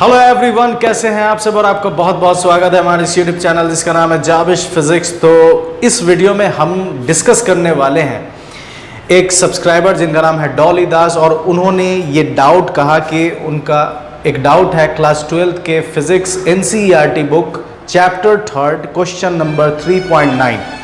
Hello everyone, कैसे हैं आप सब। और आपका बहुत बहुत स्वागत है हमारे इस यूट्यूब चैनल जिसका नाम है जाबिश फिजिक्स। तो इस वीडियो में हम डिस्कस करने वाले हैं एक सब्सक्राइबर जिनका नाम है डॉली दास, और उन्होंने ये डाउट कहा कि उनका एक डाउट है क्लास 12th के physics NCERT book chapter 3 question number 3.9।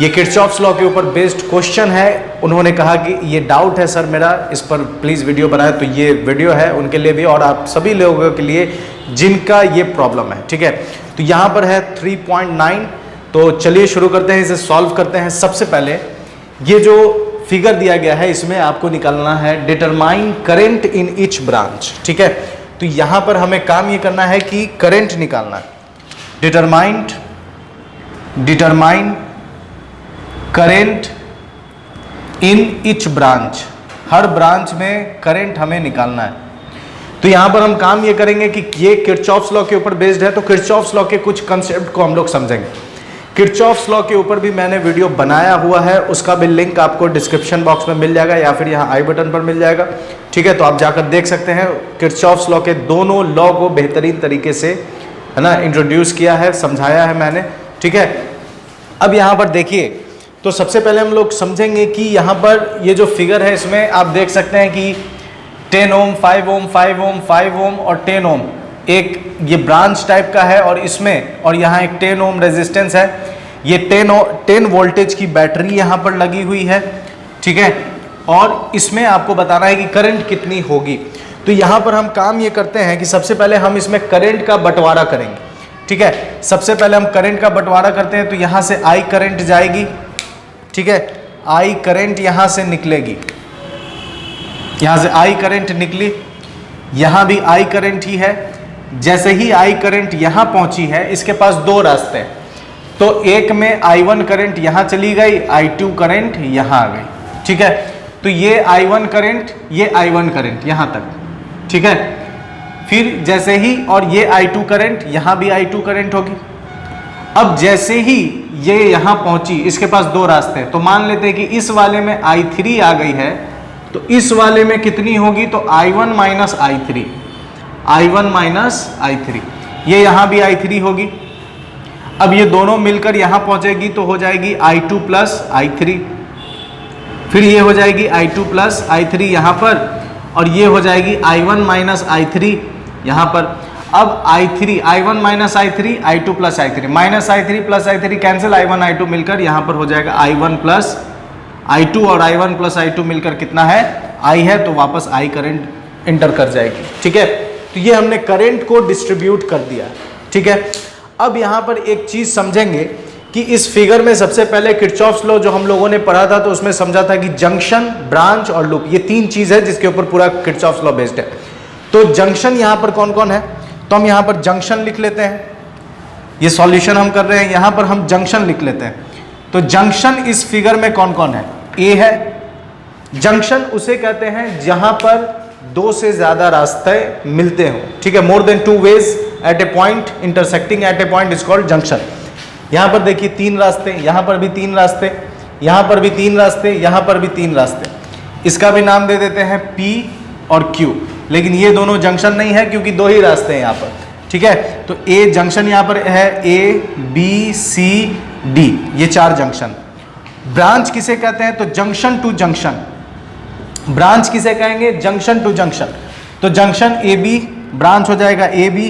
ये किरचॉफ्स लॉ के ऊपर बेस्ड क्वेश्चन है। उन्होंने कहा कि ये डाउट है सर मेरा, इस पर प्लीज़ वीडियो बनाएं। तो ये वीडियो है उनके लिए भी और आप सभी लोगों के लिए जिनका ये प्रॉब्लम है, ठीक है। तो यहाँ पर है 3.9। तो चलिए शुरू करते हैं, इसे सॉल्व करते हैं। सबसे पहले ये जो फिगर दिया गया है इसमें आपको निकालना है determine current in each branch, ठीक है। तो यहाँ पर हमें काम ये करना है कि करेंट निकालना है। Determine current in each branch, her branch में करंट हमें निकालना है। तो यहां पर हम काम ये करेंगे कि ये किरचॉफ्स लॉ के ऊपर बेस्ड है, तो किरचॉफ्स लॉ के कुछ कंसेप्ट को हम लोग समझेंगे। किरचॉफ्स लॉ के ऊपर भी मैंने वीडियो बनाया हुआ है, उसका भी लिंक आपको डिस्क्रिप्शन बॉक्स में मिल जाएगा या फिर यहाँ आई बटन पर मिल जाएगा, ठीक है। तो आप जाकर देख सकते हैं। किरचॉफ्स लॉ के दोनों लॉ को बेहतरीन तरीके से है ना इंट्रोड्यूस किया है, समझाया है मैंने, ठीक है। अब यहाँ पर देखिए, तो सबसे पहले हम लोग समझेंगे कि यहाँ पर ये जो फिगर है इसमें आप देख सकते हैं कि 10 ओम, 5 ओम, 5 ओम, 5 ओम और 10 ओम एक ये ब्रांच टाइप का है, और इसमें और यहाँ एक 10 ओम रेजिस्टेंस है। ये 10 वोल्टेज की बैटरी यहाँ पर लगी हुई है, ठीक है। और इसमें आपको बताना है कि करंट कितनी होगी। तो यहाँ पर हम काम ये करते हैं कि सबसे पहले हम इसमें करंट का बंटवारा करेंगे, ठीक है। सबसे पहले हम करंट का बंटवारा करते हैं। तो यहाँ से I करंट जाएगी, ठीक है। I करंट यहां से निकलेगी, यहां से I करंट निकली, यहां भी I करंट ही है। जैसे ही I करंट यहां पहुंची है, इसके पास दो रास्ते हैं। तो एक में I1 करंट यहां चली गई, I2 करंट यहां आ गई, ठीक है। तो ये I1 करंट, ये I1 करंट यहां तक, ठीक है। फिर जैसे ही और ये I2 करंट, यहां भी I2 करंट होगी। अब जैसे ही ये यहां पहुंची, इसके पास दो रास्ते हैं। तो मान लेते हैं कि इस वाले में I3 आ गई है, तो इस वाले में कितनी होगी, तो I1 minus I3, I1 minus I3, ये यहां भी I3 होगी। अब ये दोनों मिलकर यहां पहुंचेगी तो हो जाएगी I2 प्लस I3, फिर ये हो जाएगी I2 प्लस I3 यहां पर, और ये हो जाएगी I1 माइनस I3 यहां पर। अब I1 minus I3, I2 plus I3, minus I3 plus I3 cancel, I1 I2 मिलकर यहाँ पर हो जाएगा I1 प्लस I2, और I1 प्लस I2 मिलकर कितना है, I है, तो वापस I करंट इंटर कर जाएगी, ठीक है। तो ये हमने करंट को डिस्ट्रीब्यूट कर दिया, ठीक है। अब यहाँ पर एक चीज़ समझेंगे कि इस फिगर में सबसे पहले किरचॉफ्स लॉ जो हम लोगों ने पढ़ा था, तो उसमें समझा था कि जंक्शन, ब्रांच और लूप, ये तीन चीज़ है जिसके ऊपर पूरा किरचॉफ्स लॉ बेस्ड है। तो जंक्शन यहाँ पर कौन कौन है, तो हम यहाँ पर जंक्शन लिख लेते हैं। ये सॉल्यूशन हम कर रहे हैं, यहाँ पर हम जंक्शन लिख लेते हैं। तो जंक्शन इस फिगर में कौन कौन है, ए है। जंक्शन उसे कहते हैं जहां पर दो से ज्यादा रास्ते मिलते हो, ठीक है। More than 2 ways at a point intersecting at a point is called junction. यहाँ पर देखिए 3 रास्ते, यहाँ पर भी 3 रास्ते, यहाँ पर भी 3 रास्ते, यहाँ पर भी 3 रास्ते। इसका भी नाम दे देते हैं P और Q, लेकिन ये दोनों जंक्शन नहीं है क्योंकि 2 ही रास्ते हैं यहाँ पर, ठीक है। तो A जंक्शन यहाँ पर है, A B C D, ये 4 जंक्शन। ब्रांच किसे कहते हैं, तो जंक्शन टू जंक्शन। ब्रांच किसे कहेंगे, जंक्शन टू जंक्शन। तो जंक्शन AB ब्रांच हो जाएगा AB,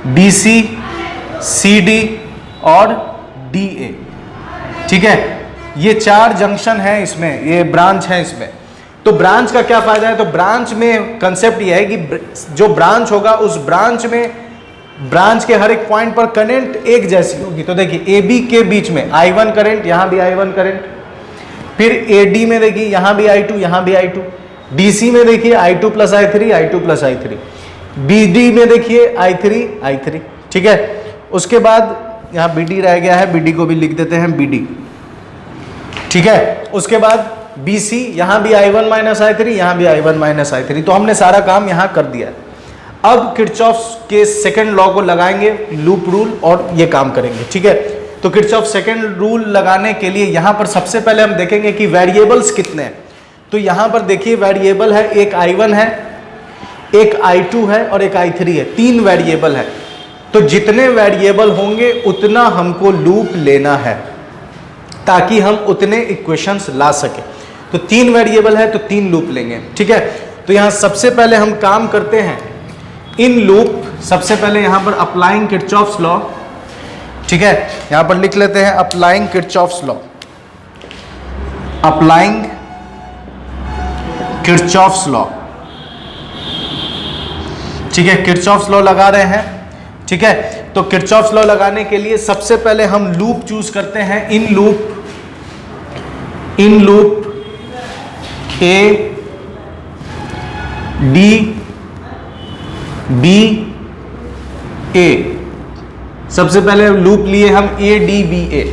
BC, CD और DA, ठीक है। ये 4 जंक्शन है इसमें, ये ब्रांच है इसमें। तो ब्रांच का क्या फायदा है, तो ब्रांच में कंसेप्ट ये है कि जो ब्रांच होगा उस ब्रांच में ब्रांच के हर एक पॉइंट पर करंट एक जैसी होगी। तो देखिए AB के बीच में I1 करंट, यहाँ भी I1 करंट, फिर AD में देखिए यहाँ भी I2, यहाँ भी I2, DC में देखिए I2 plus I3, I2 plus I3, BD में देखिए I3, ठीक है। उसके बाद यहाँ BD रह गया है, BD को भी लिख देते हैं BD, ठीक है। उसके बाद BC, यहाँ भी I1 माइनस I3, यहाँ भी I1 माइनस I3। तो हमने सारा काम यहाँ कर दिया है। अब किरचॉफ्स के सेकंड लॉ को लगाएंगे, लूप रूल, और ये काम करेंगे, ठीक है। तो किरचॉफ सेकंड रूल लगाने के लिए यहाँ पर सबसे पहले हम देखेंगे कि वेरिएबल्स कितने हैं। तो यहाँ पर देखिए वेरिएबल है, एक I1 है, एक I2 है और एक I3 है, 3 वेरिएबल है। तो जितने वेरिएबल होंगे उतना हमको लूप लेना है ताकि हम उतने इक्वेशंस ला सके। तो 3 वेरिएबल है तो 3 लूप लेंगे, ठीक है। तो यहां सबसे पहले हम काम करते हैं इन लूप। सबसे पहले यहां पर अप्लाइंग किरचॉफ्स लॉ, ठीक है, यहां पर लिख लेते हैं applying Kirchhoff's law, applying Kirchhoff's law, ठीक है। किरचॉफ्स लॉ लगा रहे हैं, ठीक है। तो किरचॉफ्स लॉ लगाने के लिए सबसे पहले हम लूप चूज करते हैं, in loop A D B A. सबसे पहले लूप लिए हम ए डी बी ए।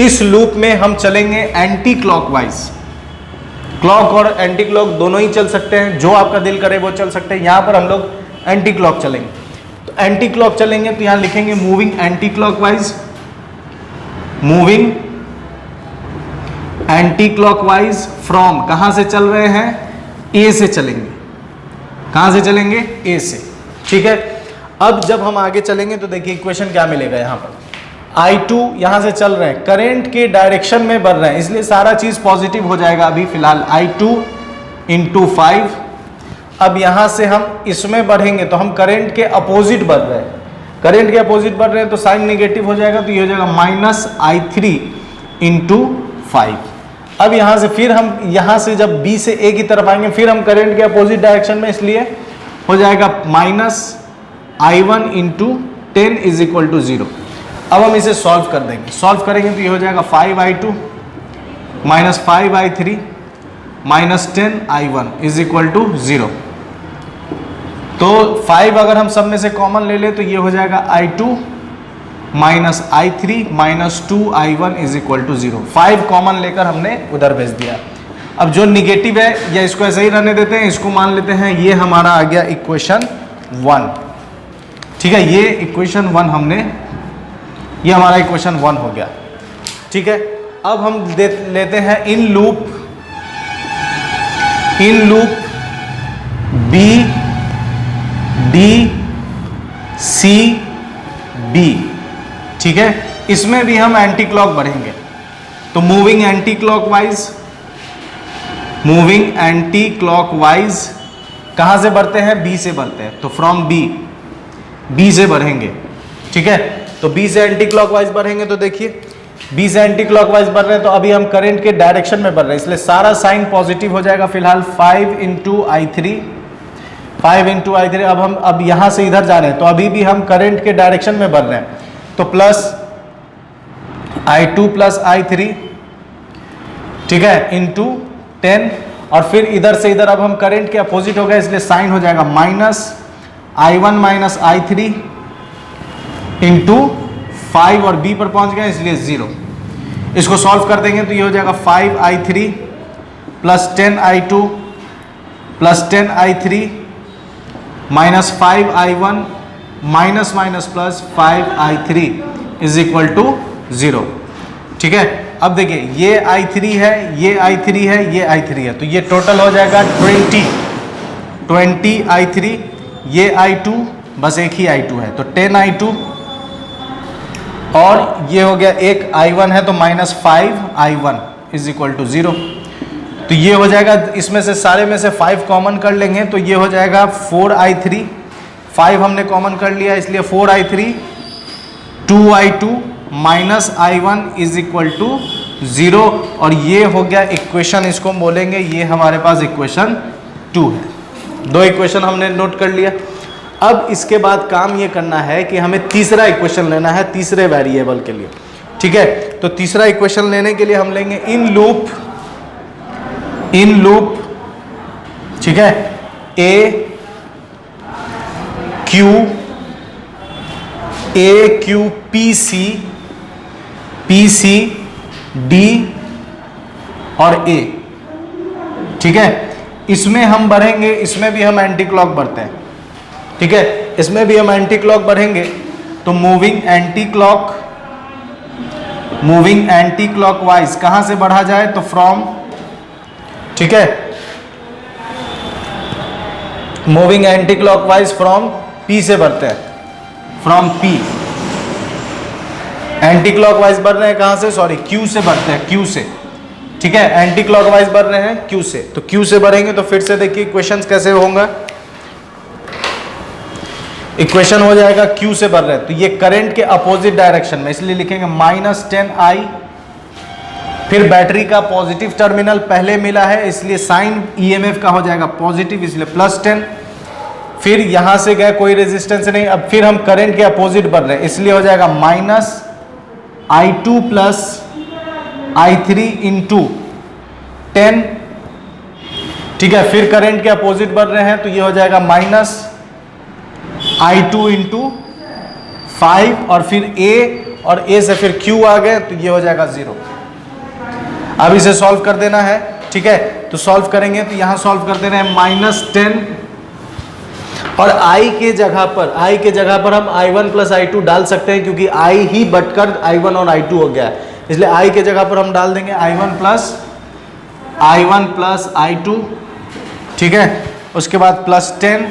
इस लूप में हम चलेंगे एंटी क्लॉकवाइज। क्लॉक और एंटी क्लॉक दोनों ही चल सकते हैं, जो आपका दिल करे वो चल सकते हैं। यहां पर हम लोग एंटी क्लॉक चलेंगे। तो एंटी क्लॉक चलेंगे तो यहां लिखेंगे moving anti clockwise, moving anti clockwise from, कहां से चल रहे हैं, ए से चलेंगे। कहां से चलेंगे, ए से, ठीक है। अब जब हम आगे चलेंगे तो देखिए इक्वेशन क्या मिलेगा। यहां पर I2 यहां से चल रहे हैं, करंट के डायरेक्शन में बढ़ रहे हैं, इसलिए सारा चीज पॉजिटिव हो जाएगा अभी फिलहाल। I2 into 5। अब यहां से हम इसमें बढ़ेंगे तो हम करंट के अपोजिट बढ़ रहे हैं, करंट के अपोजिट बढ़ रहे हैं तो साइन नेगेटिव हो जाएगा, तो ये हो जाएगा -I3 इंटू 5। अब यहां से फिर हम यहां से जब B से A की तरफ आएंगे फिर हम करंट के अपोजिट डायरेक्शन में, इसलिए हो जाएगा -I1 into 10 is equal to 0। अब हम इसे सॉल्व कर देंगे, सॉल्व करेंगे तो ये हो जाएगा 5I2 minus 5I3 minus 10I1 is equal to 0। तो 5 अगर हम सब में से कॉमन ले ले तो ये हो जाएगा I2 minus I3 minus 2I1 is equal to 0। 5 common लेकर हमने उधर भेज दिया। अब जो निगेटिव है या इसको ऐसे ही रहने देते हैं, इसको मान लेते हैं ये हमारा आ गया इक्वेशन 1, ठीक है। ये इक्वेशन 1 हमने, ये हमारा इक्वेशन 1 हो गया, ठीक है। अब हम लेते हैं in loop B D C B, ठीक है। इसमें भी हम एंटी क्लॉक बढ़ेंगे तो मूविंग एंटी क्लॉकवाइज कहां से बढ़ते हैं, B से बढ़ते हैं, तो फ्रॉम B से बढ़ेंगे, ठीक है। तो B से एंटी क्लॉकवाइज बढ़ेंगे तो देखिए B से एंटी क्लॉकवाइज बढ़ रहे हैं तो अभी हम करंट के डायरेक्शन में बढ़ रहे हैं, इसलिए सारा साइन पॉजिटिव हो जाएगा फिलहाल। 5 इंटू I3। अब यहां से इधर जा रहे हैं तो अभी भी हम करंट के डायरेक्शन में बढ़ रहे हैं, तो प्लस I2 प्लस I3, ठीक है, इंटू 10। और फिर इधर से इधर अब हम करंट के अपोजिट हो गए, इसलिए साइन हो जाएगा -I1 माइनस I3 इंटू 5 और B पर पहुंच गए इसलिए 0। इसको सॉल्व कर देंगे तो ये हो जाएगा 5I3 plus 10I2 plus 10I3 minus 5I1 minus minus plus 5I3 is equal to 0, ठीक है। अब देखिए ये I3 है, ये I3 है, ये I3 है, तो ये टोटल हो जाएगा 20 I3, ये I2 बस एक ही I2 है तो 10I2 और ये हो गया एक I1 है तो minus 5I1 is equal to 0। तो ये हो जाएगा, इसमें से सारे में से 5 कॉमन कर लेंगे तो ये हो जाएगा 4I3, 5 हमने कॉमन कर लिया इसलिए 4I3 2I2 minus I1 is equal to 0। और ये हो गया इक्वेशन, इसको हम बोलेंगे ये हमारे पास इक्वेशन 2 है। 2 इक्वेशन हमने नोट कर लिया। अब इसके बाद काम ये करना है कि हमें तीसरा इक्वेशन लेना है तीसरे वेरिएबल के लिए, ठीक है। तो तीसरा इक्वेशन लेने के लिए हम लेंगे इन लूप, ठीक है, ए क्यू पी सी डी और ए, ठीक है। इसमें हम बढ़ेंगे, इसमें भी हम एंटी क्लॉक बढ़ते हैं, ठीक है। इसमें भी हम एंटी क्लॉक बढ़ेंगे तो मूविंग एंटी क्लॉकवाइज कहां से बढ़ा जाए तो फ्रॉम, ठीक है, moving anti clockwise from P से बढ़ते हैं, फ्रॉम P। एंटी क्लॉकवाइज बढ़ रहे हैं कहां से, सॉरी Q से बढ़ते हैं, Q से, ठीक है। एंटी क्लॉकवाइज बढ़ रहे हैं Q से, तो Q से बढ़ेंगे तो फिर से देखिए इक्वेशंस कैसे होंगे। इक्वेशन हो जाएगा Q से बढ़ रहे हैं तो ये करंट के अपोजिट डायरेक्शन में, इसलिए लिखेंगे -10I। फिर बैटरी का पॉजिटिव टर्मिनल पहले मिला है इसलिए साइन EMF का हो जाएगा पॉजिटिव, इसलिए +10। फिर यहां से गए कोई रेजिस्टेंस नहीं, अब फिर हम करंट के अपोजिट बढ़ रहे हैं इसलिए हो जाएगा -I2 + I3 × 10, ठीक है। फिर करंट के अपोजिट बढ़ रहे हैं तो ये हो जाएगा -I2 × 5 और फिर A, और A से फिर Q आ गए तो ये हो जाएगा 0। अब इसे सॉल्व कर देना है, ठीक है। तो सॉल्व करेंगे तो यहां सॉल्व कर दे रहे हैं -10 और I के जगह पर हम I1 + I2 डाल सकते हैं क्योंकि I ही बटकर I1 और I2 हो गया है, इसलिए I के जगह पर हम डाल देंगे I1 + I2, ठीक है। उसके बाद +10,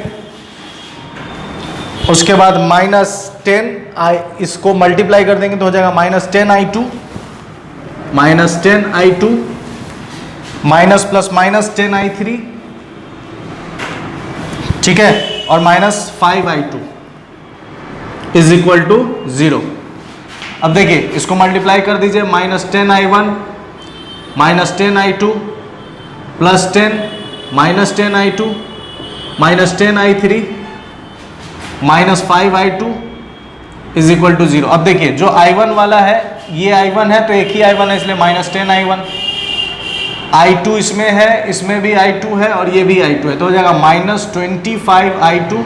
उसके बाद -10, इसको मल्टीप्लाई कर देंगे तो हो जाएगा -10I2 माइनस प्लस -10I3, ठीक है, और -5I2 = 0। अब देखिए इसको मल्टीप्लाई कर दीजिए, -10I1 -10I2 +10 -10I2 -10I3 -5I2 = 0। अब देखिए जो I1 वाला है ये I1 है तो एक ही I1 है इसलिए -10I1, I2 इसमें है, इसमें भी I2 है और ये भी I2 है तो हो जाएगा -25I2।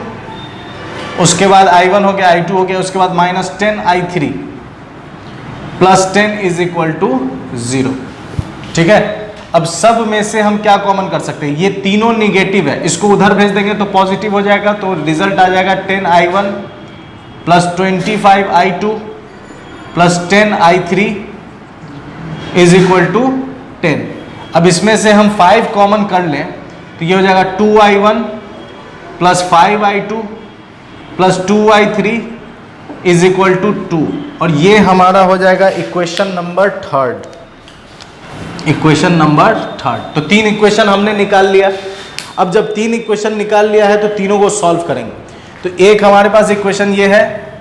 उसके बाद I1 हो गया, I2 हो गया, उसके बाद -10I3 +10 = 0, ठीक है। अब सब में से हम क्या कॉमन कर सकते हैं, ये तीनों निगेटिव है, इसको उधर भेज देंगे तो पॉजिटिव हो जाएगा, तो रिजल्ट आ जाएगा 10I1 + 25I2 + 10I3 = 10। अब इसमें से हम 5 कॉमन कर लें तो ये हो जाएगा 2I1 + 5I2 + 2I3 = 2, और ये हमारा हो जाएगा इक्वेशन नंबर 3। तो 3 इक्वेशन हमने निकाल लिया। अब जब 3 इक्वेशन निकाल लिया है तो तीनों को सॉल्व करेंगे। तो एक हमारे पास इक्वेशन ये है,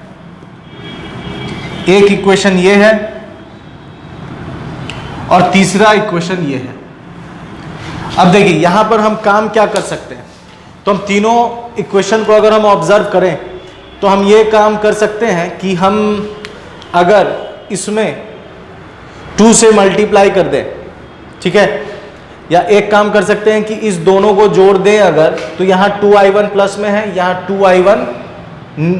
एक इक्वेशन ये है और तीसरा इक्वेशन ये है। अब देखिए यहां पर हम काम क्या कर सकते हैं, तो हम तीनों इक्वेशन को अगर हम ऑब्जर्व करें तो हम ये काम कर सकते हैं कि हम अगर इसमें 2 से मल्टीप्लाई कर दें, ठीक है, या एक काम कर सकते हैं कि इस दोनों को जोड़ दें अगर, तो यहाँ 2I1 प्लस में है, यहाँ 2I1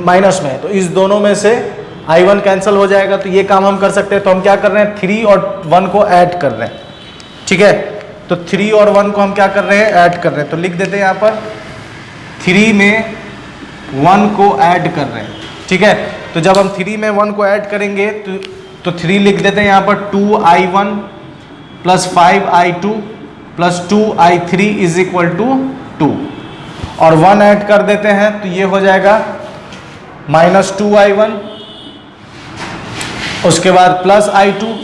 माइनस में है, तो इस दोनों में से I1 कैंसिल हो जाएगा। तो ये काम हम कर सकते हैं। तो हम क्या कर रहे हैं, 3 और 1 को ऐड कर रहे हैं, ठीक है। तो 3 और 1 को हम क्या कर रहे हैं, ऐड कर रहे हैं। तो लिख देते हैं यहाँ पर 3 में 1 को ऐड कर रहे हैं, ठीक है। तो जब हम 3 में 1 को ऐड करेंगे तो 3 लिख देते हैं यहाँ पर 2I1 + 5I2 + 2I3 = 2, और 1 ऐड कर देते हैं तो ये हो जाएगा -2I1, उसके बाद +I2,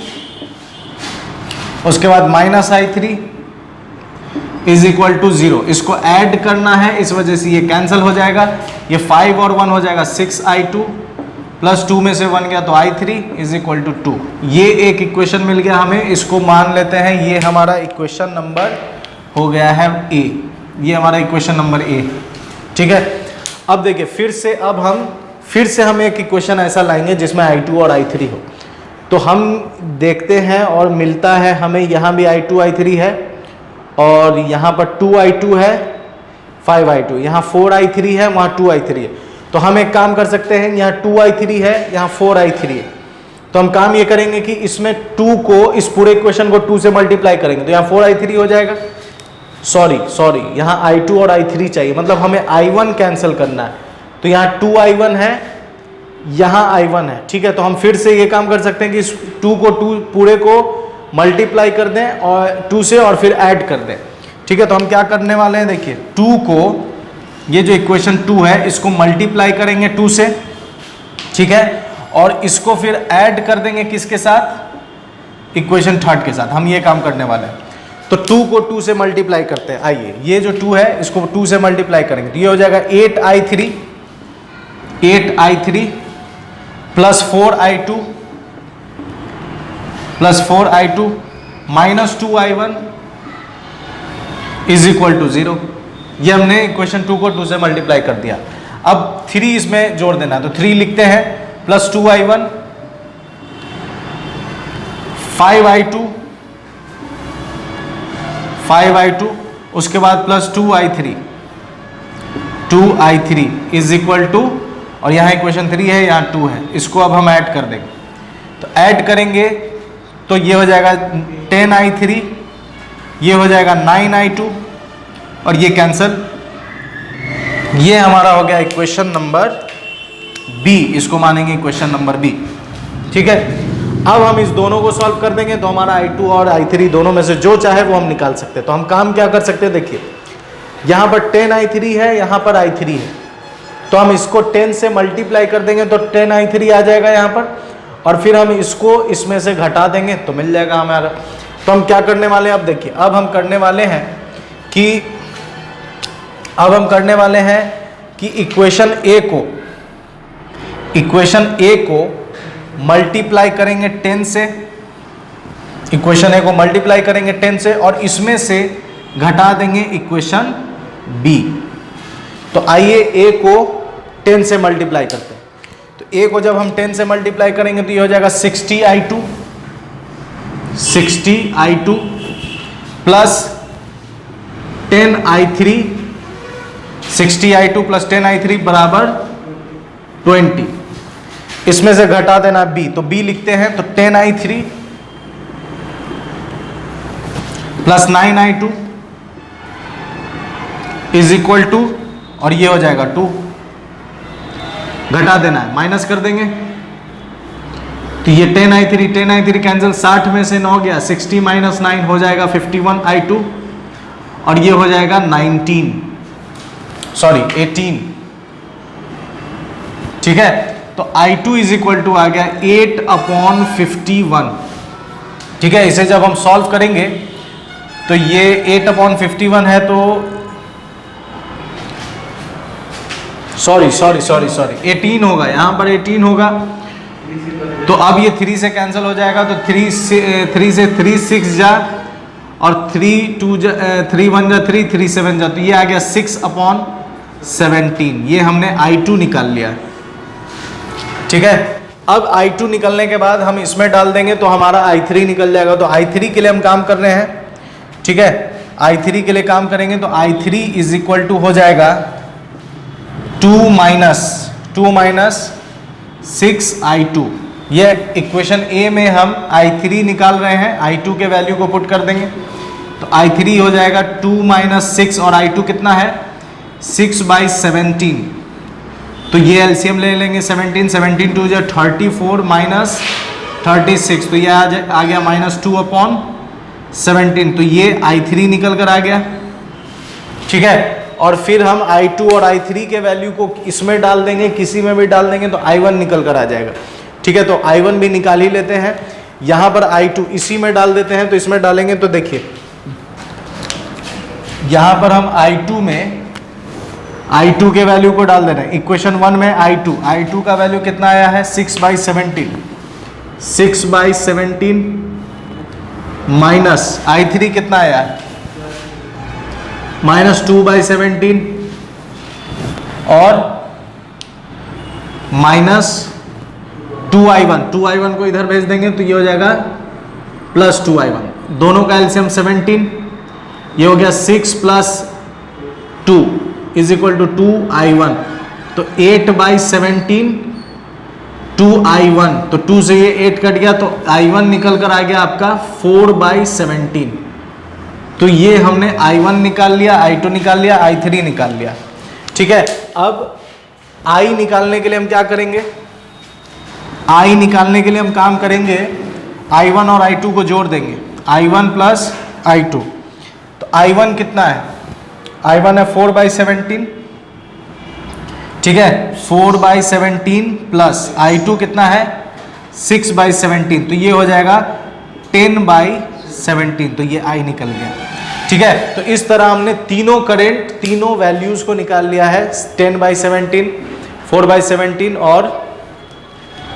उसके बाद -I3 = 0। इसको ऐड करना है, इस वजह से ये कैंसिल हो जाएगा। ये 5 और 1 हो जाएगा 6I2 + 2 में से 1 गया तो I3 = 2। ये एक इक्वेशन मिल गया हमें, इसको मान लेते हैं ये हमारा इक्वेशन नंबर हो गया है A। ये हमारा इक्वेशन नंबर A, ठीक है। अब देखिए फिर से हम एक इक्वेशन ऐसा लाएंगे जिसमें I2 और I3 हो। तो हम देखते हैं और मिलता है हमें, यहाँ भी I2 I3 है और यहाँ पर 2I2 है, 5I2, यहाँ 4I3 है, वहाँ 2I3 है। तो हम एक काम कर सकते हैं, यहाँ 2I3 है, यहाँ 4I3 है। तो हम काम ये करेंगे कि इसमें 2 को, इस पूरे इक्वेशन को 2 से मल्टीप्लाई करेंगे तो यहाँ 4I3 हो जाएगा। सॉरी, यहाँ I2 और I3 चाहिए, मतलब हमें I1 कैंसिल करना है। तो यहाँ 2I1 है, यहाँ I1 है, ठीक है। तो हम फिर से ये काम कर सकते हैं कि इस 2 पूरे को मल्टीप्लाई कर दें और 2 से और फिर ऐड कर दें, ठीक है। तो हम क्या करने वाले हैं, देखिए 2 को ये जो इक्वेशन 2 है इसको मल्टीप्लाई करेंगे 2 से, ठीक है, और इसको फिर ऐड कर देंगे किसके साथ, इक्वेशन 3 के साथ। हम ये काम करने वाले हैं। तो 2 को 2 से मल्टीप्लाई करते हैं। आइए, ये जो 2 है इसको 2 से मल्टीप्लाई करेंगे तो ये हो जाएगा 8i3 plus 4i2 minus 2i1 is equal to 0। ये हमने इक्वेशन 2 को 2 से मल्टीप्लाई कर दिया। अब 3 इसमें जोड़ देना है तो 3 लिखते हैं प्लस 2i1 5i2 उसके बाद plus 2i3 is equal to, और यहाँ इक्वेशन 3 है यहाँ 2 है, इसको अब हम ऐड कर देंगे। तो ऐड करेंगे तो ये हो जाएगा 10i3, ये हो जाएगा 9i2 और ये कैंसल। ये हमारा हो गया इक्वेशन नंबर बी, इसको मानेंगे इक्वेशन नंबर बी, ठीक है। अब हम इस दोनों को सॉल्व कर देंगे तो हमारा i2 और i3 दोनों में से जो चाहे वो हम निकाल सकते हैं। तो हम काम क्या कर सकते हैं, देखिए यहाँ पर 10i3 है, यहाँ पर i3 है, तो हम इसको 10 से मल्टीप्लाई कर देंगे तो 10i3 आ जाएगा यहाँ पर, और फिर हम इसको इसमें से घटा देंगे तो मिल जाएगा हमारा। तो हम क्या करने वाले हैं, अब देखिए, अब हम करने वाले हैं कि इक्वेशन ए को मल्टीप्लाई करेंगे 10 से, इक्वेशन ए को मल्टीप्लाई करेंगे 10 से और इसमें से घटा देंगे इक्वेशन बी। तो आइए ए को 10 से मल्टीप्लाई करते हैं। तो ए को जब हम 10 से मल्टीप्लाई करेंगे तो ये हो जाएगा 60i2 plus 10i3, 60i2 plus 10i3 बराबर 20। इसमें से घटा देना b, तो b लिखते हैं तो 10i3 plus 9i2 is equal to, और ये हो जाएगा 2, घटा देना है, माइनस कर देंगे तो ये 10i3 कैंसिल, 60 में से 9 गया, 60 माइनस 9 हो जाएगा 51i2 और ये हो जाएगा 18, ठीक है। तो i2 इज इक्वल टू आ गया 8/51, ठीक है। इसे जब हम सॉल्व करेंगे तो ये 8/51 है, तो सॉरी 18 होगा, यहाँ पर 18 होगा। तो अब ये 3 से कैंसिल हो जाएगा, तो 3 से 3 6 जा, और 3 2 जा, 3 1 जा 3, 3 7 जा, तो ये आ गया 6/17। ये हमने i2 निकाल लिया, ठीक है। अब i2 निकलने के बाद हम इसमें डाल देंगे तो हमारा i3 निकल जाएगा। तो i3 के लिए हम काम कर रहे हैं, ठीक है। i3 के लिए काम करेंगे तो i3 इज इक्वल टू हो जाएगा 2 माइनस 6i2। ये इक्वेशन ए में हम i3 निकाल रहे हैं, i2 के वैल्यू को पुट कर देंगे तो i3 हो जाएगा 2 माइनस 6, और i2 कितना है 6/17। तो ये एलसीएम ले लेंगे, 17 2 जो 34 माइनस 36, तो ये आ गया -2/17। तो ये i3 निकल कर आ गया, ठीक है। और फिर हम i2 और i3 के वैल्यू को इसमें डाल देंगे, किसी में भी डाल देंगे तो i1 निकल कर आ जाएगा, ठीक है। तो i1 भी निकाल ही लेते हैं, यहाँ पर i2 इसी में डाल देते हैं। तो इसमें डालेंगे तो देखिए यहाँ पर हम i2 के वैल्यू को डाल दे रहे हैं। इक्वेशन 1 में i2 का वैल्यू कितना आया है 6/17 माइनस i3 कितना आया है -2/17 और माइनस 2i1 को इधर भेज देंगे तो ये हो जाएगा प्लस 2i1। दोनों का एलसीएम 17, ये हो गया 6 + 2 इज इक्वल टू 2i1। तो 8/17 2i1, तो 2 से ये 8 कट गया तो i1 निकल कर आ गया आपका 4/17। तो ये हमने i1 निकाल लिया, i2 निकाल लिया, i3 निकाल लिया, ठीक है। अब i निकालने के लिए हम क्या करेंगे, i निकालने के लिए हम काम करेंगे i1 और i2 को जोड़ देंगे, i1 प्लस i2। तो i1 कितना है, i1 है 4/17 ठीक है, 4/17 प्लस I2 कितना है 6/17, तो ये हो जाएगा 10/17, तो ये I निकल गया। ठीक है, तो इस तरह हमने तीनों करंट तीनों वैल्यूज को निकाल लिया है, 10/17, 4/17 और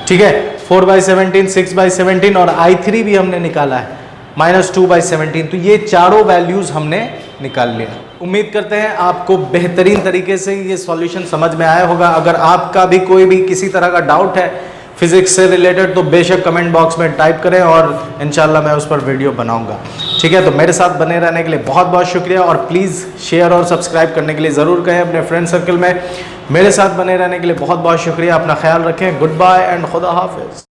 ठीक है 4/17, 6/17 और I3 भी हमने निकाला है -2/17, तो ये चारों वैल्यूज हमने निकाल लिया। उम्मीद करते हैं आपको बेहतरीन तरीके से ये सॉल्यूशन समझ में आया होगा। अगर आपका भी कोई भी किसी तरह का डाउट है फिजिक्स से रिलेटेड तो बेशक कमेंट बॉक्स में टाइप करें और इंशाल्लाह मैं उस पर वीडियो बनाऊंगा। ठीक है, तो मेरे साथ बने रहने के लिए बहुत बहुत शुक्रिया और प्लीज़ शेयर और सब्सक्राइब करने के लिए ज़रूर कहें अपने फ्रेंड सर्कल में। मेरे साथ बने रहने के लिए बहुत बहुत शुक्रिया। अपना ख्याल रखें। गुड बाय एंड खुदा हाफिज़।